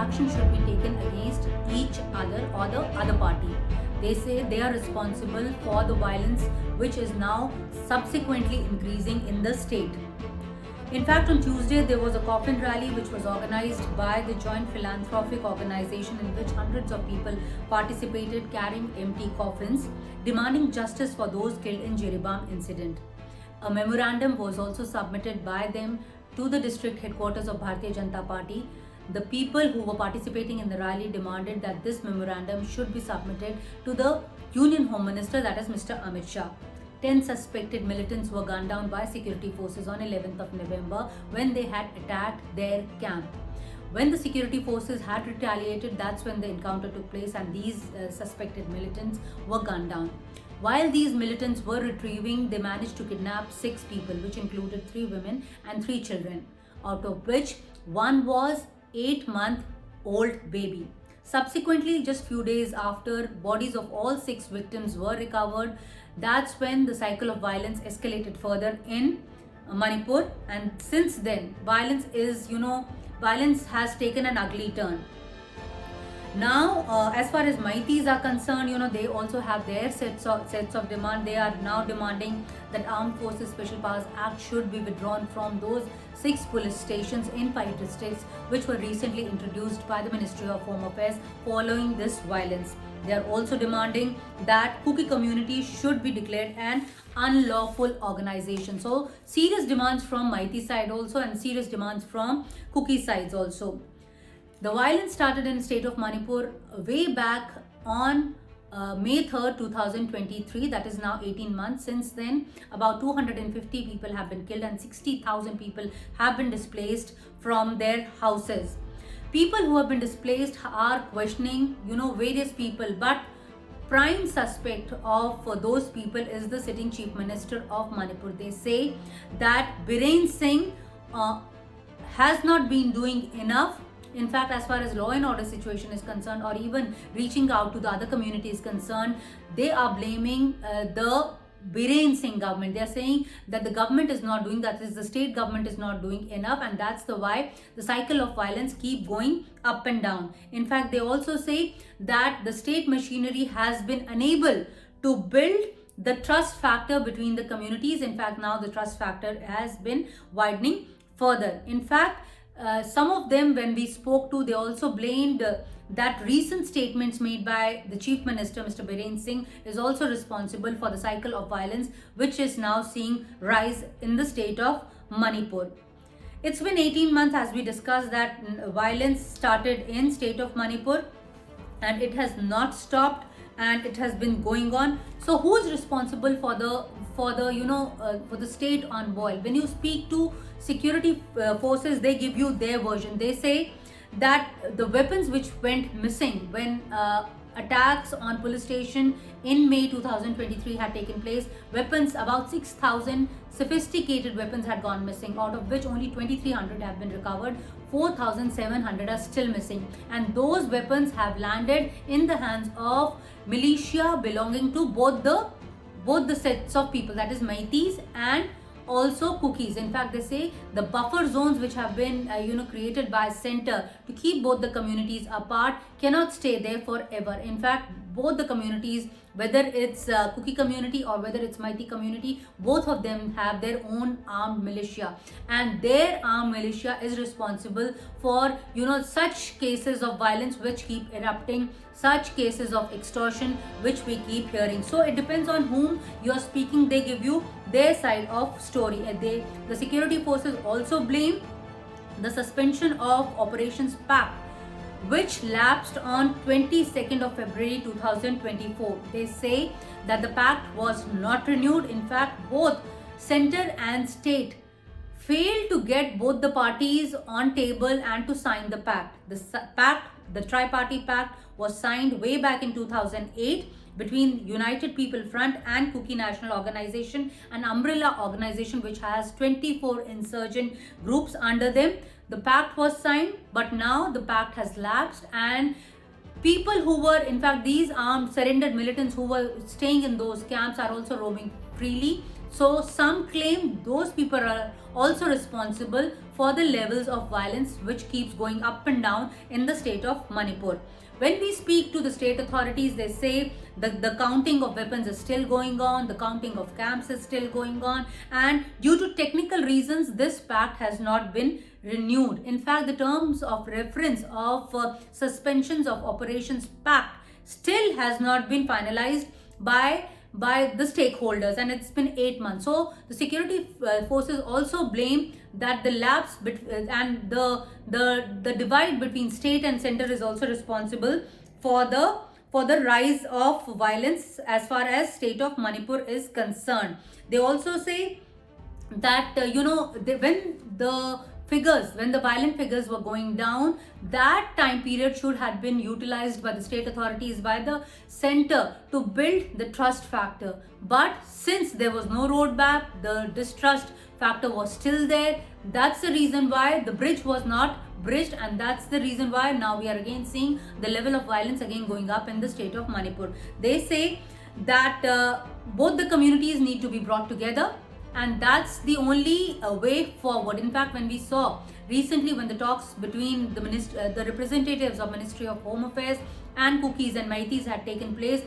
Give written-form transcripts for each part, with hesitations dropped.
action should be taken against each other or the other party. They say they are responsible for the violence which is now subsequently increasing in the state. In fact, on Tuesday, there was a coffin rally which was organized by the Joint Philanthropic Organization in which hundreds of people participated carrying empty coffins, demanding justice for those killed in Jiribam incident. A memorandum was also submitted by them to the district headquarters of Bharatiya Janata Party. The people who were participating in the rally demanded that this memorandum should be submitted to the Union Home Minister, that is Mr. Amit Shah. 10 suspected militants were gunned down by security forces on 11th of November when they had attacked their camp. When the security forces had retaliated, that's when the encounter took place and these suspected militants were gunned down. While these militants were retrieving, they managed to kidnap 6 people, which included 3 women and 3 children, out of which one was 8-month-old baby. Subsequently, just few days after, bodies of all 6 victims were recovered. That's when the cycle of violence escalated further in Manipur, and since then violence has taken an ugly turn. Now, as far as Maitis are concerned, they also have their sets of demand. They are now demanding that Armed Forces Special Powers Act should be withdrawn from those 6 police stations in 5 districts which were recently introduced by the Ministry of Home Affairs following this violence. They are also demanding that Kuki community should be declared an unlawful organization. So serious demands from Maiti side also and serious demands from Kuki sides also. The violence started in the state of Manipur way back on May 3rd, 2023. That is now 18 months. Since then, about 250 people have been killed and 60,000 people have been displaced from their houses. People who have been displaced are questioning, various people, but prime suspect of those people is the sitting Chief Minister of Manipur. They say that Biren Singh has not been doing enough. In fact, as far as law and order situation is concerned, or even reaching out to the other communities concerned, they are blaming the Biren Singh government. They are saying that the government is not doing, that is the state government is not doing enough, and that's the why the cycle of violence keep going up and down. In fact, they also say that the state machinery has been unable to build the trust factor between the communities. In fact, now the trust factor has been widening further. In fact, some of them, when we spoke to, they also blamed that recent statements made by the Chief Minister, Mr. Biren Singh, is also responsible for the cycle of violence which is now seeing rise in the state of Manipur. It's been 18 months, as we discussed, that violence started in state of Manipur and it has not stopped and it has been going on. So who is responsible for the state on boil? When you speak to security forces, they give you their version. They say that the weapons which went missing when attacks on police station in May 2023 had taken place, weapons, about 6,000 sophisticated weapons had gone missing, out of which only 2,300 have been recovered. 4,700 are still missing, and those weapons have landed in the hands of militia belonging to both the sets of people, that is Maitis and also Kukis. In fact, they say the buffer zones which have been created by center to keep both the communities apart cannot stay there forever. In fact, both the communities, whether it's Kuki community or whether it's Maiti community, both of them have their own armed militia, and their armed militia is responsible for such cases of violence which keep erupting, such cases of extortion which we keep hearing. So it depends on whom you are speaking. They give you their side of story. The security forces also blame the suspension of Operations Pact, which lapsed on 22nd of February 2024. They say that the pact was not renewed. In fact, both center and state failed to get both the parties on table and to sign the pact. The Tri-Party Pact was signed way back in 2008 between United People Front and Kuki National Organization, an umbrella organization which has 24 insurgent groups under them. The pact was signed, but now the pact has lapsed, and people who were, in fact, these armed surrendered militants who were staying in those camps are also roaming freely. So some claim those people are also responsible for the levels of violence which keeps going up and down in the state of Manipur. When we speak to the state authorities, they say the counting of weapons is still going on, the counting of camps is still going on, and due to technical reasons, this pact has not been renewed. In fact, the terms of reference of suspensions of operations pact still has not been finalized by the stakeholders, and it's been 8 months. So the security forces also blame that the lapse and the divide between state and center is also responsible for the rise of violence as far as state of Manipur is concerned. They also say that when the violent figures were going down, that time period should have been utilized by the state authorities, by the center, to build the trust factor. But since there was no roadmap, the distrust factor was still there. That's the reason why the bridge was not bridged, and that's the reason why now we are again seeing the level of violence again going up in the state of Manipur. They say that both the communities need to be brought together, and that's the only way forward. In fact, when we saw recently when the talks between the representatives of Ministry of Home Affairs and Kukis and Meiteis had taken place,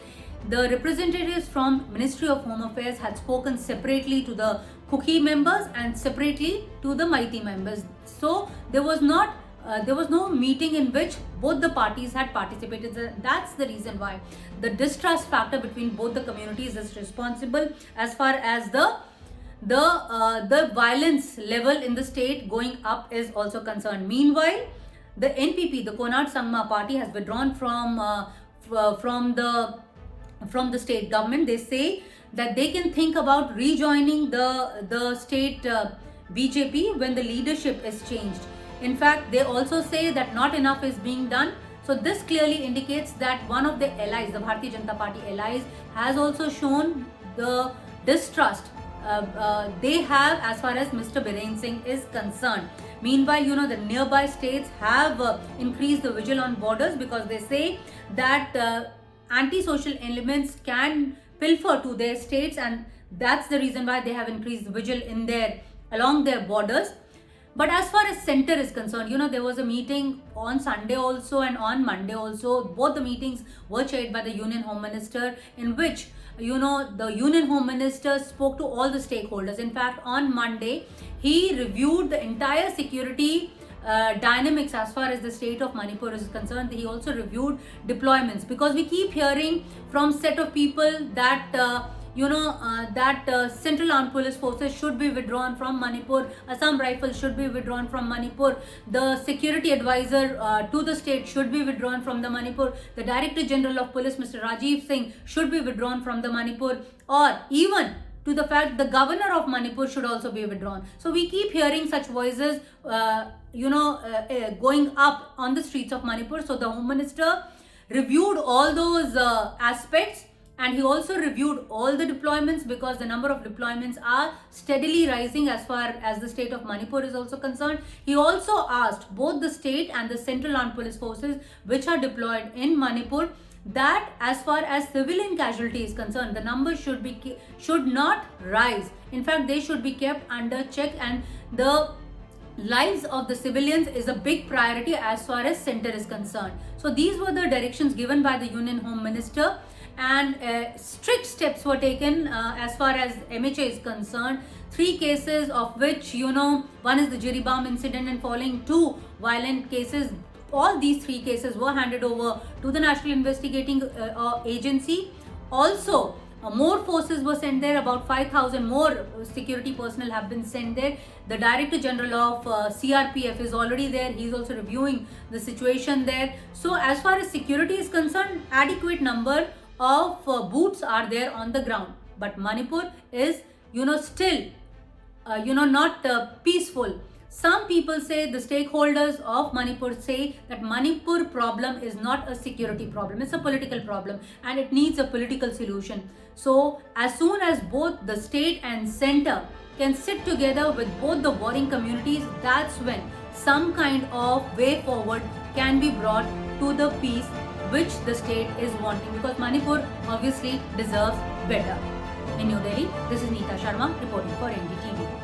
the representatives from Ministry of Home Affairs had spoken separately to the Kuki members and separately to the Meitei members. So there was no meeting in which both the parties had participated. That's the reason why the distrust factor between both the communities is responsible as far as the violence level in the state going up is also concerned. Meanwhile, the NPP, the Konark Sangma party, has withdrawn from the state government. They say that they can think about rejoining the state BJP when the leadership is changed. In fact, they also say that not enough is being done. So this clearly indicates that one of the allies, the Bharatiya Janata Party allies, has also shown the distrust they have as far as Mr. Biren Singh is concerned. Meanwhile, the nearby states have increased the vigil on borders because they say that anti-social elements can pilfer to their states, and that's the reason why they have increased the vigil along their borders. But as far as center is concerned, there was a meeting on Sunday also and on Monday also. Both the meetings were chaired by the Union Home Minister, in which the Union Home Minister spoke to all the stakeholders. In fact, on Monday, he reviewed the entire security dynamics as far as the state of Manipur is concerned. He also reviewed deployments, because we keep hearing from set of people that Central Armed Police Forces should be withdrawn from Manipur, Assam Rifles should be withdrawn from Manipur, the security advisor to the state should be withdrawn from the Manipur, the Director General of Police, Mr. Rajiv Singh, should be withdrawn from the Manipur, or even to the fact the governor of Manipur should also be withdrawn. So we keep hearing such voices going up on the streets of Manipur. So the Home Minister reviewed all those aspects, and he also reviewed all the deployments, because the number of deployments are steadily rising as far as the state of Manipur is also concerned. He also asked both the state and the Central Armed Police Forces which are deployed in Manipur that as far as civilian casualty is concerned, the numbers should not rise. In fact, they should be kept under check, and the lives of the civilians is a big priority as far as center is concerned. So these were the directions given by the Union Home Minister, and strict steps were taken as far as MHA is concerned. 3 cases of which, one is the Jiribam incident, and following 2 violent cases. All these 3 cases were handed over to the National Investigating Agency. Also, more forces were sent there. About 5,000 more security personnel have been sent there. The Director General of CRPF is already there. He is also reviewing the situation there. So as far as security is concerned, adequate number of boots are there on the ground. But Manipur is, still, not peaceful. Some people say, the stakeholders of Manipur say that Manipur problem is not a security problem, it's a political problem, and it needs a political solution. So as soon as both the state and center can sit together with both the warring communities, that's when some kind of way forward can be brought to the peace which the state is wanting, because Manipur obviously deserves better. In New Delhi, this is Neeta Sharma reporting for NDTV.